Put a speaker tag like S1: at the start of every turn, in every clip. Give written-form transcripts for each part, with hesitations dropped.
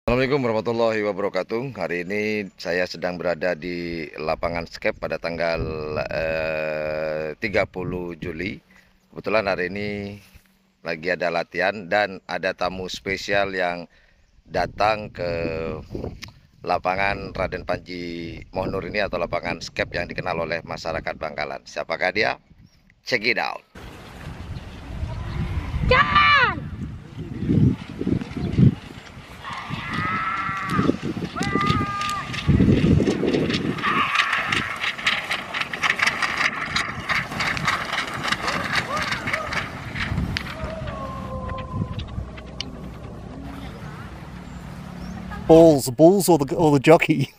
S1: Assalamualaikum warahmatullahi wabarakatuh. Hari ini saya sedang berada di lapangan skep pada tanggal 30 Juli. Kebetulan hari ini lagi ada latihan dan ada tamu spesial yang datang ke lapangan Raden Panji Mohnur ini atau lapangan skep yang dikenal oleh masyarakat Bangkalan. Siapakah dia? Check it out.
S2: Balls or the jockey.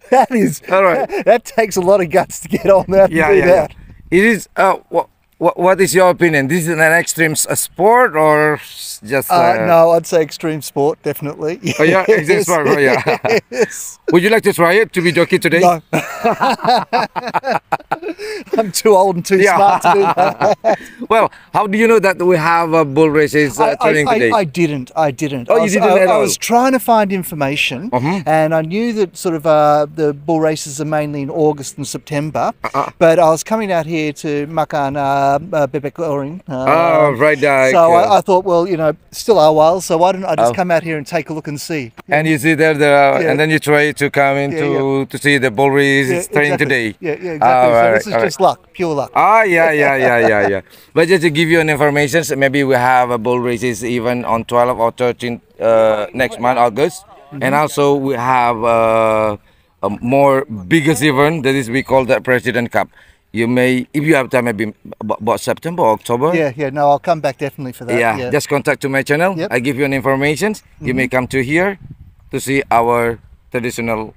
S2: That is
S3: All right.
S2: that takes a lot of guts to get on that.
S3: Yeah,
S2: and do
S3: yeah, yeah.
S2: that.
S3: It is. What is your opinion? This is an extreme sport or just?
S2: No, I'd say extreme sport, definitely.
S3: Oh yeah, extreme
S2: Yes.
S3: sport. Oh, yeah.
S2: Yes.
S3: Would you like to try it to be jockey today?
S2: No. I'm too old and too
S3: Yeah.
S2: smart to do that.
S3: Well, how do you know that we have bull races training today?
S2: I didn't.
S3: Oh, you didn't at
S2: I
S3: all?
S2: was trying to find information, and I knew that sort of the bull races are mainly in August and September. But I was coming out here to makan bebek goreng.
S3: Oh, right.
S2: So I thought, well, you know, still are a while, so why don't I just come out here and take a look and see?
S3: And you see there, and then you try to come in to see the bull races training
S2: exactly.
S3: today.
S2: Yeah, exactly. So this is just luck, pure luck.
S3: Yeah. But just to give you an information, so maybe we have a bull races even on 12 or 13 next month, August. And also we have a more biggest event that is we call the President Cup. You may, if you have time, maybe about September or October.
S2: Yeah. No, I'll come back definitely for that.
S3: Yeah, just contact to my channel.
S2: Yep.
S3: I give you an information. You may come to here to see our traditional.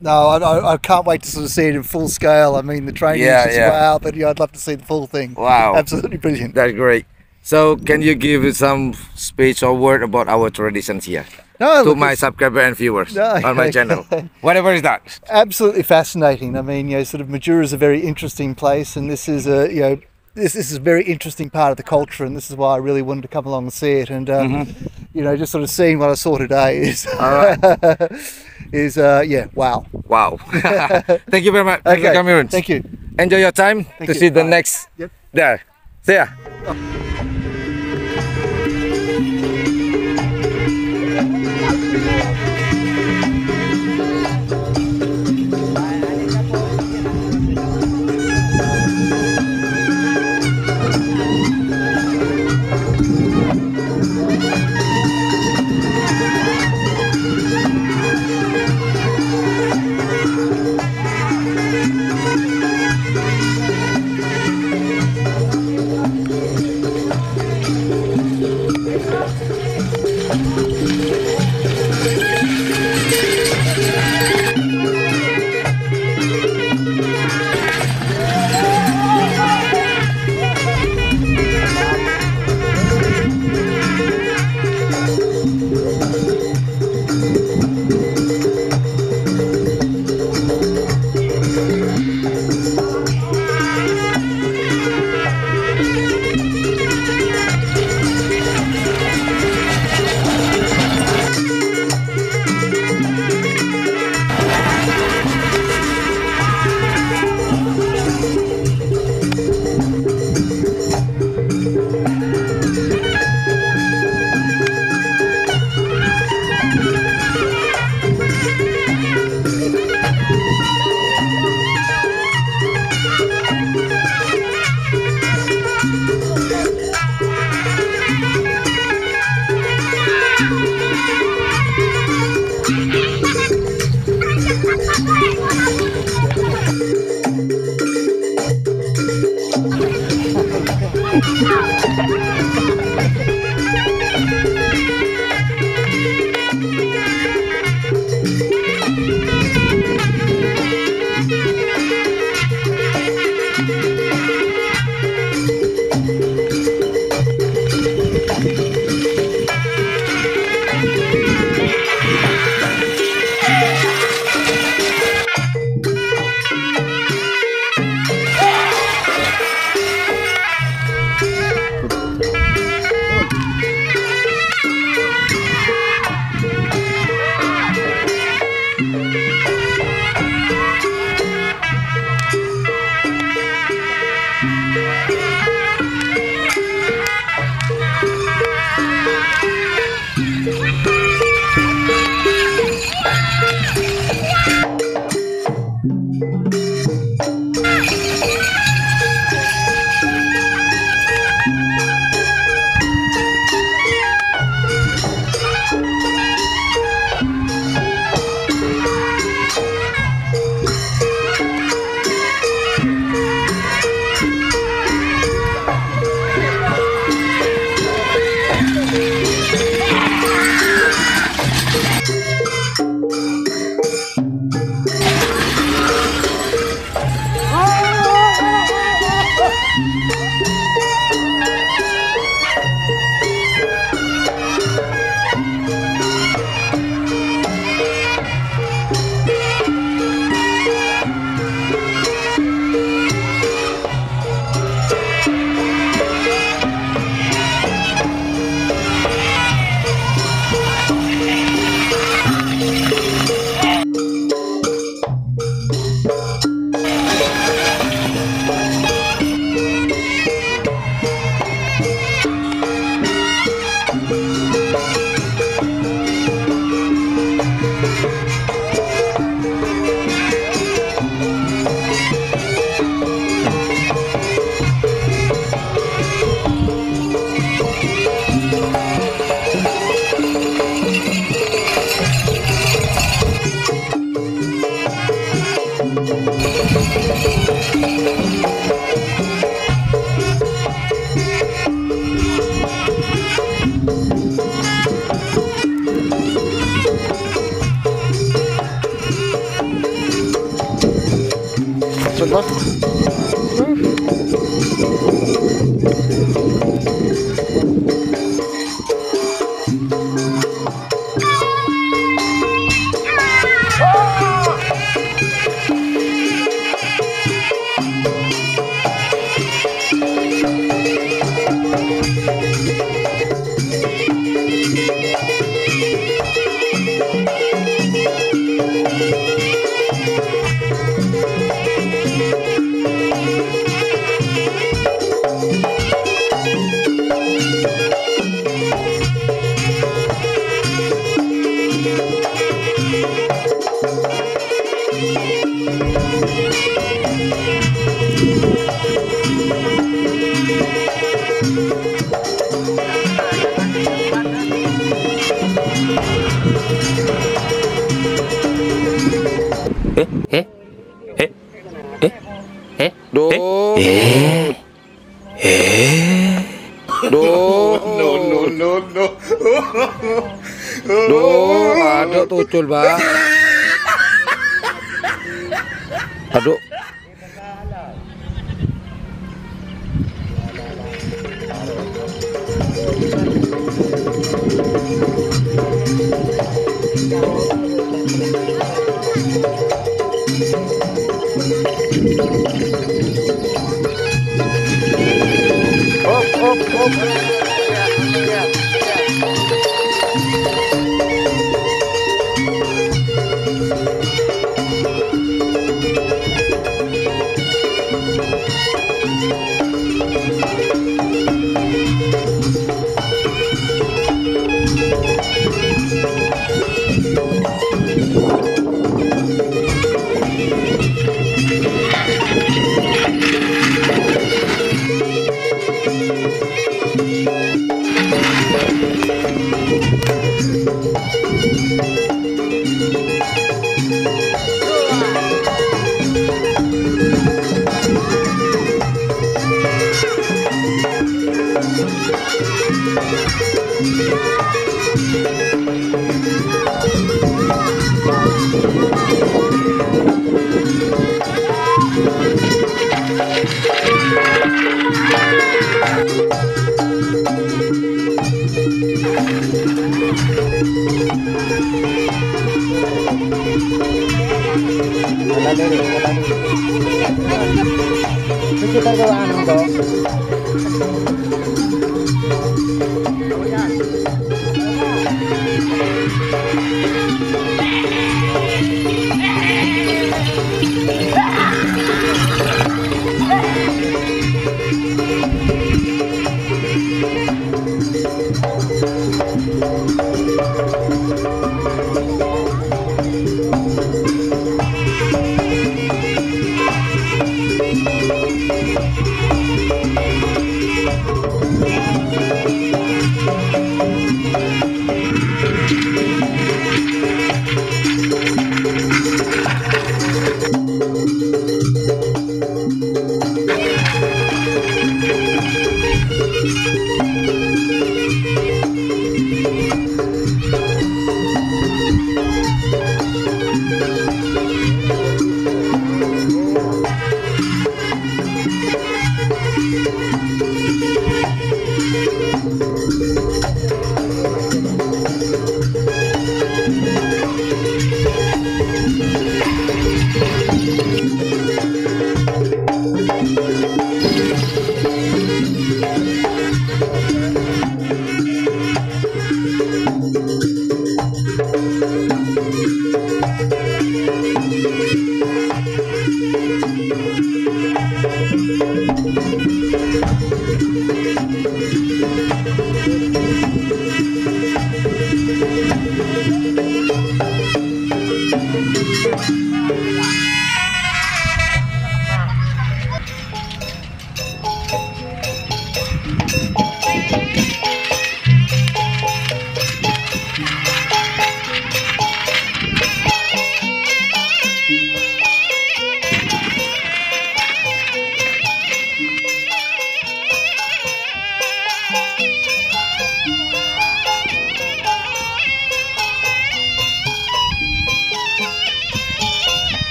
S2: No, I can't wait to sort of see it in full scale. I mean, the training is just wow, but yeah, I'd love to see the full thing.
S3: Wow.
S2: Absolutely brilliant.
S3: That's great. So can you give some speech or word about our traditions here
S2: No,
S3: to
S2: look,
S3: my
S2: it's
S3: subscriber and viewers
S2: No,
S3: on my channel? Whatever is that.
S2: absolutely fascinating. I mean, you know, sort of Majura is a very interesting place, and this is a, you know, this is a very interesting part of the culture, and this is why I really wanted to come along and see it. And you know, just sort of seeing what I saw today is yeah, wow.
S3: Wow. Thank you very much. Thank you, Cameron.
S2: Thank you.
S3: Enjoy your time to
S2: you.
S3: see the
S2: Bye.
S3: next
S2: Yep.
S3: there. See ya.
S2: Good luck.
S3: Aduh tucul bang. Aduh.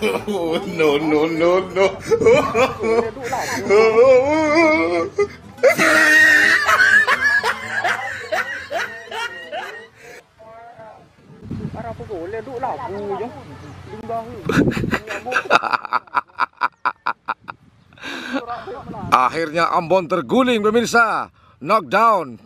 S1: No, no, no, no. Akhirnya Ambon terguling pemirsa, knockdown.